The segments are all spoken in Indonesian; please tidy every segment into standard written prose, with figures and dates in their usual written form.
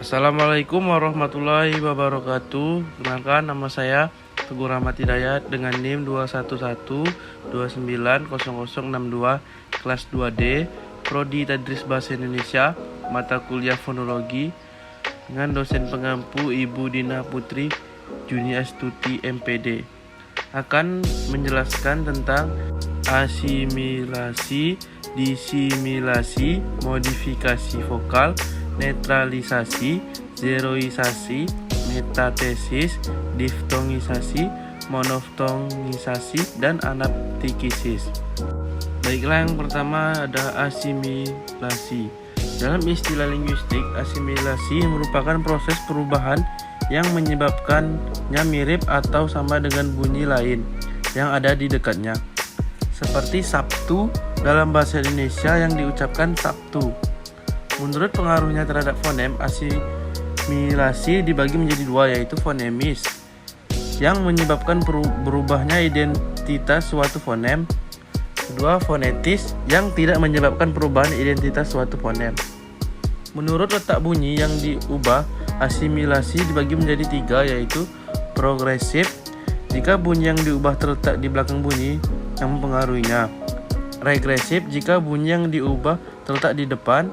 Assalamualaikum warahmatullahi wabarakatuh. Kenalkan, nama saya Teguh Rahmat Hidayat dengan NIM 211290062 kelas 2D, Prodi Tadris Bahasa Indonesia, mata kuliah fonologi, dengan dosen pengampu Ibu Dina Putri Juni Astuti MPD. Akan menjelaskan tentang asimilasi, disimilasi, modifikasi vokal, netralisasi, zeroisasi, metatesis, diftongisasi, monoftongisasi, dan anaptikisis. Baiklah, yang pertama ada asimilasi. Dalam istilah linguistik, asimilasi merupakan proses perubahan yang menyebabkannya mirip atau sama dengan bunyi lain yang ada di dekatnya. Seperti Sabtu dalam bahasa Indonesia yang diucapkan Sabtu. Menurut pengaruhnya terhadap fonem, asimilasi dibagi menjadi dua, yaitu fonemis yang menyebabkan berubahnya identitas suatu fonem. Kedua, fonetis yang tidak menyebabkan perubahan identitas suatu fonem. Menurut letak bunyi yang diubah, asimilasi dibagi menjadi tiga, yaitu progresif jika bunyi yang diubah terletak di belakang bunyi yang mempengaruhinya, regresif jika bunyi yang diubah terletak di depan,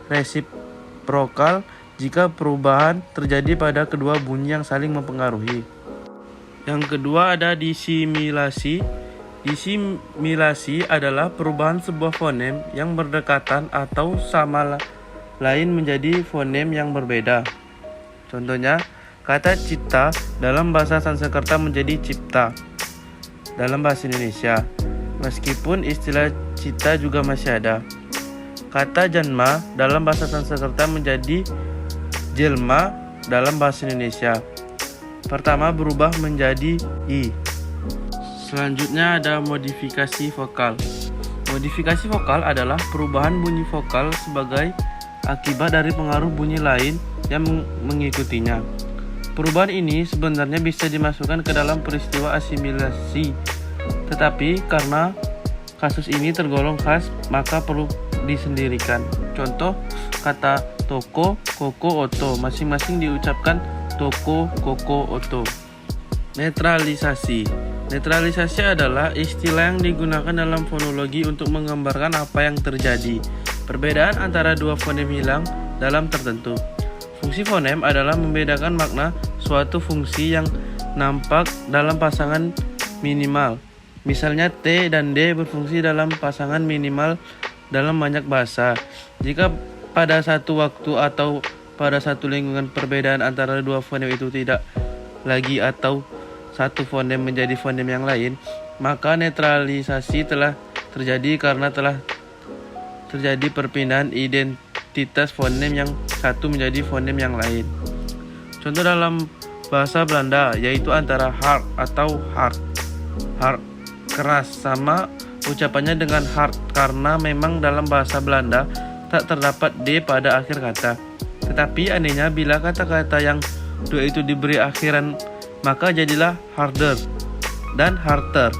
resiprokal jika perubahan terjadi pada kedua bunyi yang saling mempengaruhi. Yang kedua ada disimilasi. Disimilasi adalah perubahan sebuah fonem yang berdekatan atau sama lain menjadi fonem yang berbeda. Contohnya, kata cipta dalam bahasa Sanskerta menjadi cipta dalam bahasa Indonesia, meskipun istilah cipta juga masih ada. Kata janma dalam bahasa Sanskerta menjadi jelma dalam bahasa Indonesia. Pertama berubah menjadi i. Selanjutnya ada modifikasi vokal. Modifikasi vokal adalah perubahan bunyi vokal sebagai akibat dari pengaruh bunyi lain yang mengikutinya. Perubahan ini sebenarnya bisa dimasukkan ke dalam peristiwa asimilasi, tetapi karena kasus ini tergolong khas, maka perlu disendirikan. Contoh, kata toko, koko, oto masing-masing diucapkan toko, koko, oto. Netralisasi. Netralisasi adalah istilah yang digunakan dalam fonologi untuk menggambarkan apa yang terjadi. Perbedaan antara dua fonem hilang dalam tertentu. Fungsi fonem adalah membedakan makna suatu fungsi yang nampak dalam pasangan minimal. Misalnya T dan D berfungsi dalam pasangan minimal dalam banyak bahasa. Jika pada satu waktu atau pada satu lingkungan perbedaan antara dua fonem itu tidak lagi atau satu fonem menjadi fonem yang lain, maka netralisasi telah terjadi karena telah terjadi perpindahan identitas fonem yang satu menjadi fonem yang lain. Contoh dalam bahasa Belanda yaitu antara hard atau hard. Hard keras sama ucapannya dengan hard karena memang dalam bahasa Belanda tak terdapat D pada akhir kata. Tetapi anehnya bila kata-kata yang dua itu diberi akhiran, maka jadilah harder dan harder.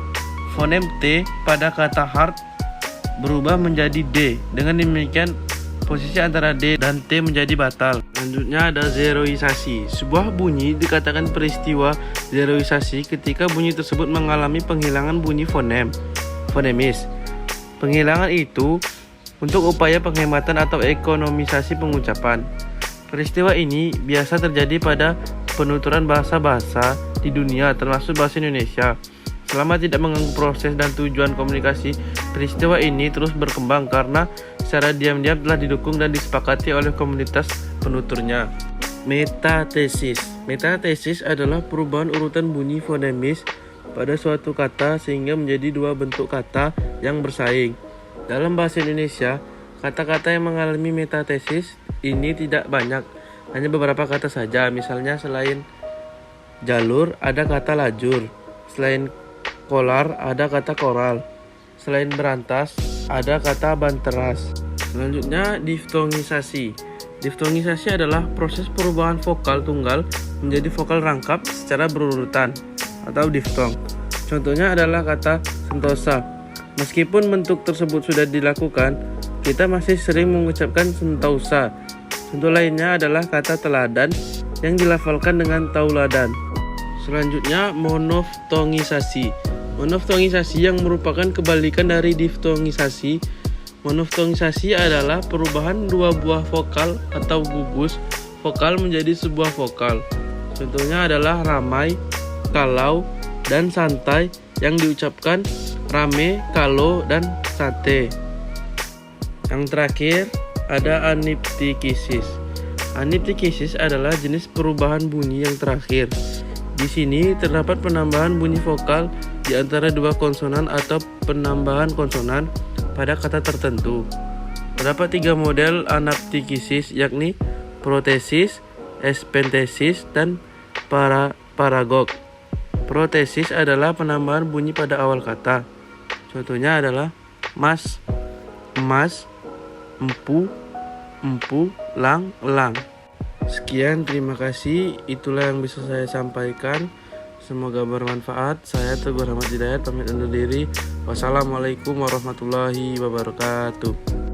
Fonem T pada kata hard berubah menjadi D. Dengan demikian posisi antara D dan T menjadi batal. Selanjutnya ada zeroisasi. Sebuah bunyi dikatakan peristiwa zeroisasi ketika bunyi tersebut mengalami penghilangan bunyi fonemis. Penghilangan itu untuk upaya penghematan atau ekonomisasi pengucapan. Peristiwa ini biasa terjadi pada penuturan bahasa-bahasa di dunia termasuk bahasa Indonesia. Selama tidak mengganggu proses dan tujuan komunikasi, peristiwa ini terus berkembang karena secara diam-diam telah didukung dan disepakati oleh komunitas penuturnya. Metatesis. Metatesis adalah perubahan urutan bunyi fonemis pada suatu kata sehingga menjadi dua bentuk kata yang bersaing. Dalam bahasa Indonesia, kata-kata yang mengalami metatesis ini tidak banyak, hanya beberapa kata saja. Misalnya selain jalur ada kata lajur, selain kolar ada kata koral, selain berantas ada kata banteras. Selanjutnya diftongisasi. Diftongisasi adalah proses perubahan vokal tunggal menjadi vokal rangkap secara berurutan atau diftong. Contohnya adalah kata sentosa. Meskipun bentuk tersebut sudah dilakukan, kita masih sering mengucapkan sentosa Contoh lainnya adalah kata teladan yang dilafalkan dengan tauladan. Selanjutnya, monoftongisasi. Monoftongisasi yang merupakan kebalikan dari diftongisasi. Monoftongisasi adalah perubahan dua buah vokal atau gugus vokal menjadi sebuah vokal. Contohnya adalah ramai, kalau, dan santai yang diucapkan rame, kalau, dan sate. Yang terakhir ada aniptikisis. Aniptikisis adalah jenis perubahan bunyi yang terakhir. Di sini terdapat penambahan bunyi vokal di antara dua konsonan atau penambahan konsonan pada kata tertentu. Terdapat 3 model anaptikisis, yakni protesis, espentesis, dan paragog. Protesis adalah penambahan bunyi pada awal kata. Contohnya adalah mas, emas, empu, empu, lang, elang. Sekian, terima kasih. Itulah yang bisa saya sampaikan. Semoga bermanfaat. Saya Teguh Rahmat Hidayat pamit undur diri. Wassalamualaikum warahmatullahi wabarakatuh.